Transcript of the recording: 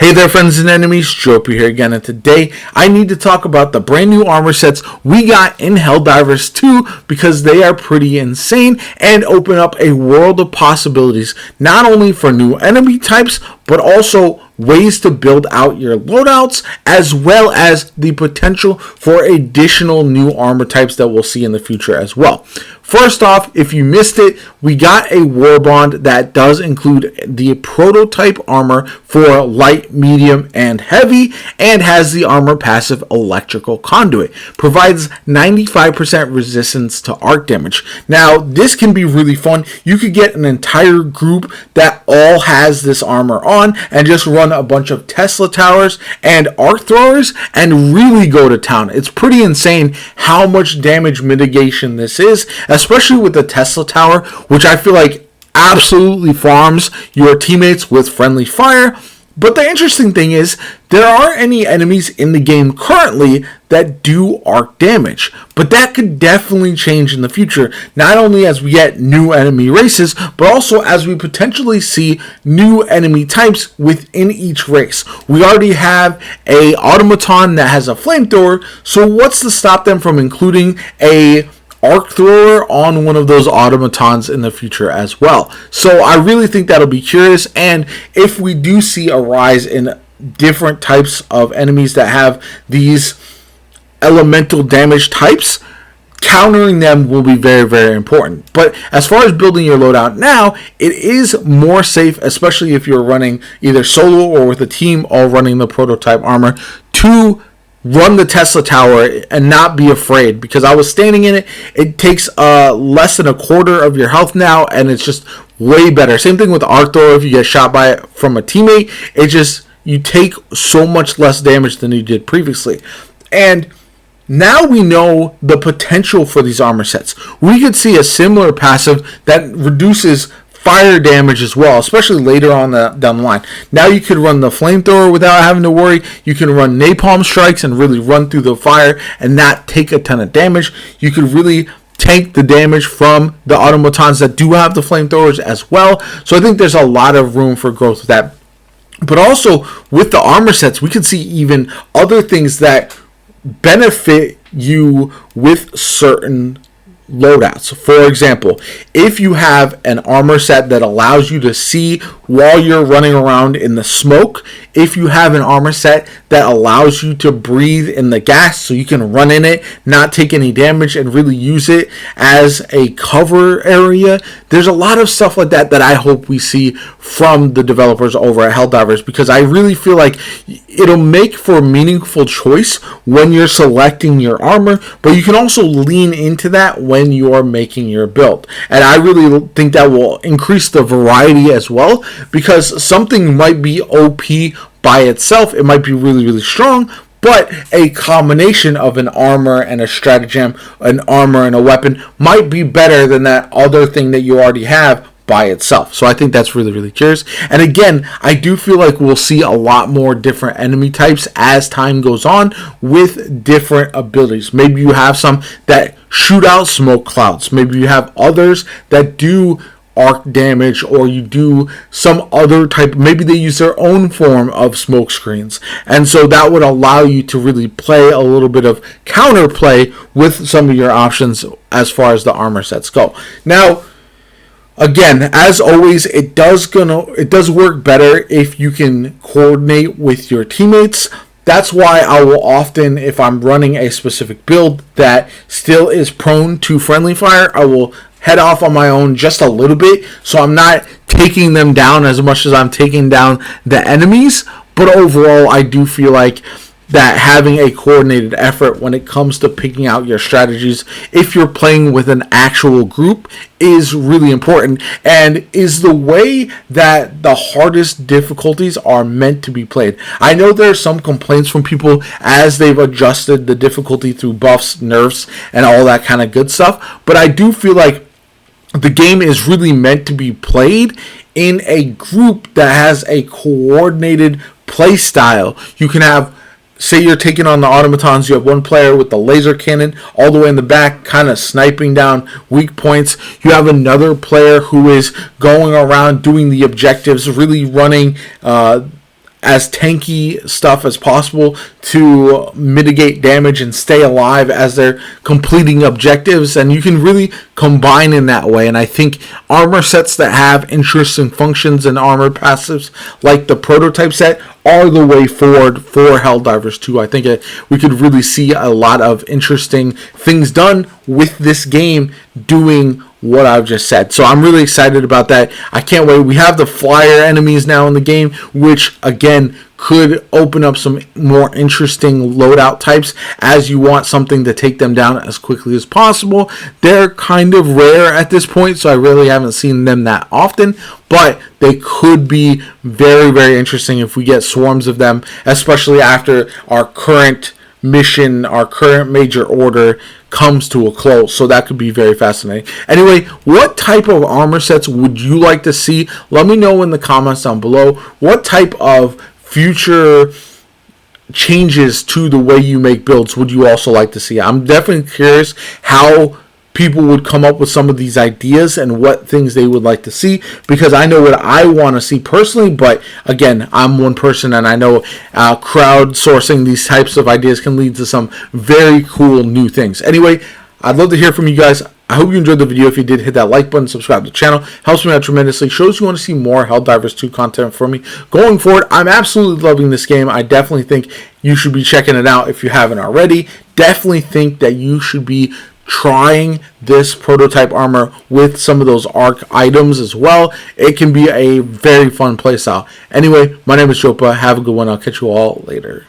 Hey there, friends and enemies, JoPaWrites here again, and today I need to talk about the brand new armor sets we got in Helldivers 2 because they are pretty insane and open up a world of possibilities, not only for new enemy types, but also ways to build out your loadouts, as well as the potential for additional new armor types that we'll see in the future as well. First off, if you missed it, we got a war bond that does include the prototype armor for light, medium, and heavy, and has the armor passive electrical conduit. Provides 95% resistance to arc damage. Now, this can be really fun. You could get an entire group that all has this armor on and just run a bunch of Tesla towers and arc throwers and really go to town. It's pretty insane how much damage mitigation this is, especially with the Tesla tower, which I feel like absolutely farms your teammates with friendly fire. But the interesting thing is, there aren't any enemies in the game currently that do arc damage. But that could definitely change in the future, not only as we get new enemy races, but also as we potentially see new enemy types within each race. We already have a automaton that has a flamethrower, so what's to stop them from including a arc thrower on one of those automatons in the future as well? So I really think that'll be curious, and if we do see a rise in different types of enemies that have these elemental damage types, countering them will be very, very important. But as far as building your loadout now, it is more safe, especially if you're running either solo or with a team all running the prototype armor, to run the Tesla tower and not be afraid, because I was standing in it. It takes less than a quarter of your health now, and it's just way better. Same thing with arc thrower. If you get shot by it from a teammate, it just, you take so much less damage than you did previously. And now we know the potential for these armor sets. We could see a similar passive that reduces fire damage as well, especially later on down the line. Now you could run the flamethrower without having to worry. You can run napalm strikes and really run through the fire and not take a ton of damage. You could really tank the damage from the automatons that do have the flamethrowers as well. So I think there's a lot of room for growth with that. But also with the armor sets, we can see even other things that benefit you with certain loadouts. For example, if you have an armor set that allows you to see while you're running around in the smoke, if you have an armor set that allows you to breathe in the gas so you can run in it, not take any damage, and really use it as a cover area, there's a lot of stuff like that that I hope we see from the developers over at Helldivers, because I really feel like it'll make for a meaningful choice when you're selecting your armor, but you can also lean into that when you are making your build. And I really think that will increase the variety as well, because something might be OP by itself, it might be really, really strong, but a combination of an armor and a stratagem, an armor and a weapon, might be better than that other thing that you already have by itself. So I think that's really, really curious. And again, I do feel like we'll see a lot more different enemy types as time goes on with different abilities. Maybe you have some that shoot out smoke clouds. Maybe you have others that do arc damage, or you do some other type. Maybe they use their own form of smoke screens, and so that would allow you to really play a little bit of counterplay with some of your options as far as the armor sets go. Now, again, as always, it does work better if you can coordinate with your teammates. That's why I will often, if I'm running a specific build that still is prone to friendly fire, I will head off on my own just a little bit, so I'm not taking them down as much as I'm taking down the enemies. But overall, I do feel like that having a coordinated effort when it comes to picking out your strategies, if you're playing with an actual group, is really important, and is the way that the hardest difficulties are meant to be played. I know there are some complaints from people as they've adjusted the difficulty through buffs, nerfs, and all that kind of good stuff, but I do feel like the game is really meant to be played in a group that has a coordinated play style. You can have, say you're taking on the automatons, you have one player with the laser cannon all the way in the back, kind of sniping down weak points. You have another player who is going around doing the objectives, really running as tanky stuff as possible to mitigate damage and stay alive as they're completing objectives, and you can really combine in that way. And I think armor sets that have interesting functions and armor passives like the prototype set are the way forward for Helldivers 2. I think we could really see a lot of interesting things done with this game doing what I've just said. So I'm really excited about that. I can't wait. We have the flyer enemies now in the game, which again could open up some more interesting loadout types as you want something to take them down as quickly as possible. They're kind of rare at this point, so I really haven't seen them that often, but they could be very, very interesting if we get swarms of them, especially after our current mission, our current major order comes to a close. So that could be very fascinating. Anyway, what type of armor sets would you like to see? Let me know in the comments down below. What type of future changes to the way you make builds would you also like to see? I'm definitely curious how people would come up with some of these ideas and what things they would like to see, because I know what I want to see personally, but again, I'm one person and I know crowdsourcing these types of ideas can lead to some very cool new things. Anyway, I'd love to hear from you guys. I hope you enjoyed the video. If you did, hit that like button, subscribe to the channel. Helps me out tremendously. Shows you want to see more Helldivers 2 content from me going forward. I'm absolutely loving this game. I definitely think you should be checking it out if you haven't already. Definitely think that you should be trying this prototype armor with some of those ARC items as well. It can be a very fun playstyle. Anyway, my name is Jopa. Have a good one. I'll catch you all later.